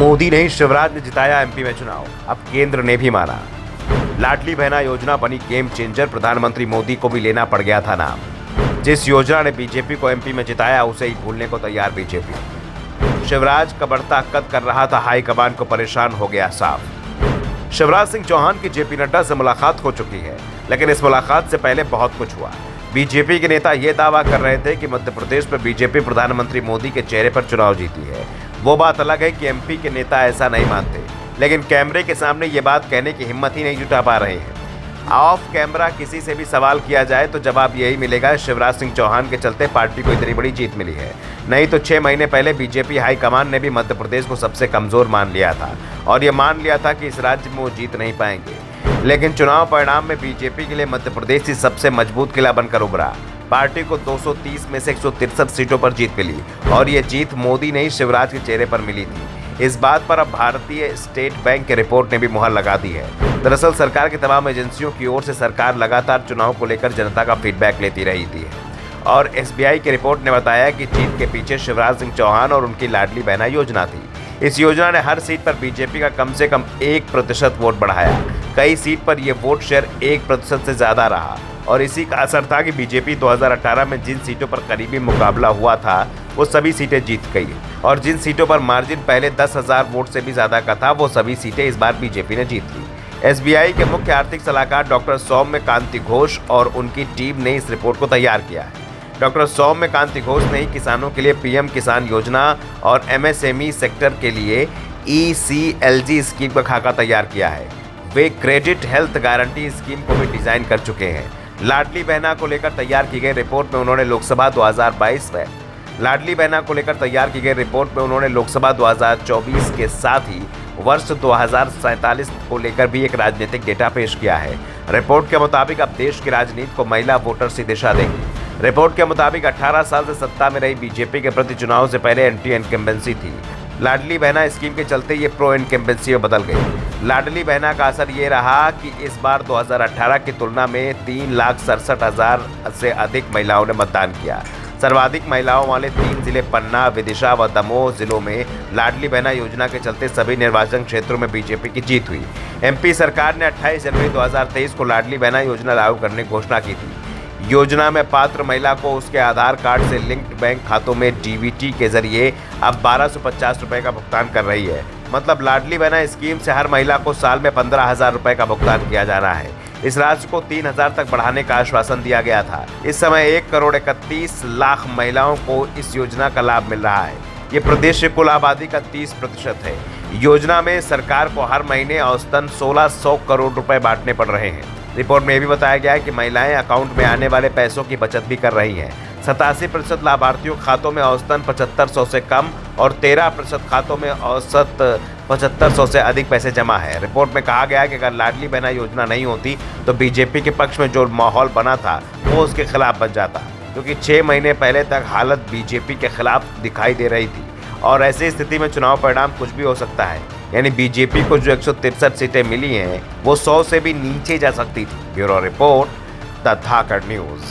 मोदी नहीं शिवराज ने जिताया एमपी में चुनाव, अब केंद्र ने भी माना। लाडली बहना योजना बनी गेम चेंजर, प्रधानमंत्री मोदी को भी लेना पड़ गया था नाम। जिस योजना ने बीजेपी को एमपी में जिताया उसे ही भूलने को तैयार बीजेपी। शिवराज का बढ़ता कद कर रहा था हाईकमान को परेशान, हो गया साफ। शिवराज सिंह चौहान की जेपी नड्डा से मुलाकात हो चुकी है, लेकिन इस मुलाकात से पहले बहुत कुछ हुआ। बीजेपी के नेता ये दावा कर रहे थे कि मध्य प्रदेश में बीजेपी प्रधानमंत्री मोदी के चेहरे पर चुनाव जीती है। वो बात अलग है कि एमपी के नेता ऐसा नहीं मानते, लेकिन कैमरे के सामने ये बात कहने की हिम्मत ही नहीं जुटा पा रहे हैं। ऑफ कैमरा किसी से भी सवाल किया जाए तो जवाब यही मिलेगा, शिवराज सिंह चौहान के चलते पार्टी को इतनी बड़ी जीत मिली है। नहीं तो 6 महीने पहले बीजेपी हाईकमान ने भी मध्य प्रदेश को सबसे कमजोर मान लिया था और ये मान लिया था कि इस राज्य में वो जीत नहीं पाएंगे। लेकिन चुनाव परिणाम में बीजेपी के लिए मध्य प्रदेश ही सबसे मजबूत किला बनकर उभरा। पार्टी को 230 में से 163 सीटों पर जीत मिली और ये जीत मोदी नहीं शिवराज के चेहरे पर मिली थी। इस बात पर अब भारतीय स्टेट बैंक की रिपोर्ट ने भी मुहर लगा दी है। दरअसल सरकार की तमाम एजेंसियों की ओर से सरकार लगातार चुनाव को लेकर जनता का फीडबैक लेती रही थी और एसबीआई की रिपोर्ट ने बताया कि जीत के पीछे शिवराज सिंह चौहान और उनकी लाडली बहना योजना थी। इस योजना ने हर सीट पर बीजेपी का कम से कम 1% वोट बढ़ाया। कई सीट पर यह वोट शेयर 1% से ज्यादा रहा और इसी का असर था कि बीजेपी 2018 में जिन सीटों पर करीबी मुकाबला हुआ था वो सभी सीटें जीत गई और जिन सीटों पर मार्जिन पहले 10,000 वोट से भी ज्यादा का था वो सभी सीटें इस बार बीजेपी ने जीत ली। एसबीआई के मुख्य आर्थिक सलाहकार डॉक्टर सौम्य कांति घोष और उनकी टीम ने इस रिपोर्ट को तैयार किया है। डॉक्टर सौम्य कांति घोष ने ही किसानों के लिए पीएम किसान योजना और एमएसएमई सेक्टर के लिए ECLG स्कीम का खाका तैयार किया है। वे क्रेडिट हेल्थ गारंटी स्कीम को भी डिजाइन कर चुके हैं। लाडली बहना को लेकर तैयार की गई रिपोर्ट में उन्होंने लोकसभा 2022 में लोकसभा 2024 के साथ ही वर्ष 2047 को लेकर भी एक राजनीतिक डेटा पेश किया है। रिपोर्ट के मुताबिक अब देश की राजनीति को महिला वोटर्स ही दिशा देंगी। रिपोर्ट के मुताबिक 18 साल से सत्ता में रही बीजेपी के प्रति चुनाव से पहले एंटी इनकम्बेंसी थी। लाडली बहना स्कीम के चलते ये प्रो इनकम्बेंसी में बदल गई। लाडली बहना का असर ये रहा कि इस बार 2018 की तुलना में 3,67,000 से अधिक महिलाओं ने मतदान किया। सर्वाधिक महिलाओं वाले 3 जिले पन्ना, विदिशा व दमोह जिलों में लाडली बहना योजना के चलते सभी निर्वाचन क्षेत्रों में बीजेपी की जीत हुई। एमपी सरकार ने 28 जनवरी 2023 को लाडली बहना योजना लागू करने की घोषणा की थी। योजना में पात्र महिला को उसके आधार कार्ड से लिंक्ड बैंक खातों में डीबीटी के जरिए अब 1250 रुपए का भुगतान कर रही है। मतलब लाडली बहना स्कीम से हर महिला को साल में 15,000 रुपए का भुगतान किया जाना है। इस राशि को 3,000 तक बढ़ाने का आश्वासन दिया गया था। इस समय 1,31,00,000 महिलाओं को इस योजना का लाभ मिल रहा है। ये प्रदेश की कुल आबादी का 30% है। योजना में सरकार को हर महीने औसतन 1,600 करोड़ रुपए बांटने पड़ रहे हैं। रिपोर्ट में यह भी बताया गया है कि महिलाएं अकाउंट में आने वाले पैसों की बचत भी कर रही हैं। 87% लाभार्थियों खातों में औसतन 7500 से कम और 13% खातों में औसत 7500 से अधिक पैसे जमा है। रिपोर्ट में कहा गया है कि अगर लाडली बहना योजना नहीं होती तो बीजेपी के पक्ष में जो माहौल बना था वो उसके खिलाफ बन जाता, क्योंकि 6 महीने पहले तक हालत बीजेपी के खिलाफ दिखाई दे रही थी और ऐसी स्थिति में चुनाव परिणाम कुछ भी हो सकता है। यानी बीजेपी को जो 163 सीटें मिली हैं वो 100 से भी नीचे जा सकती थी। Bureau report, the Dhakad news.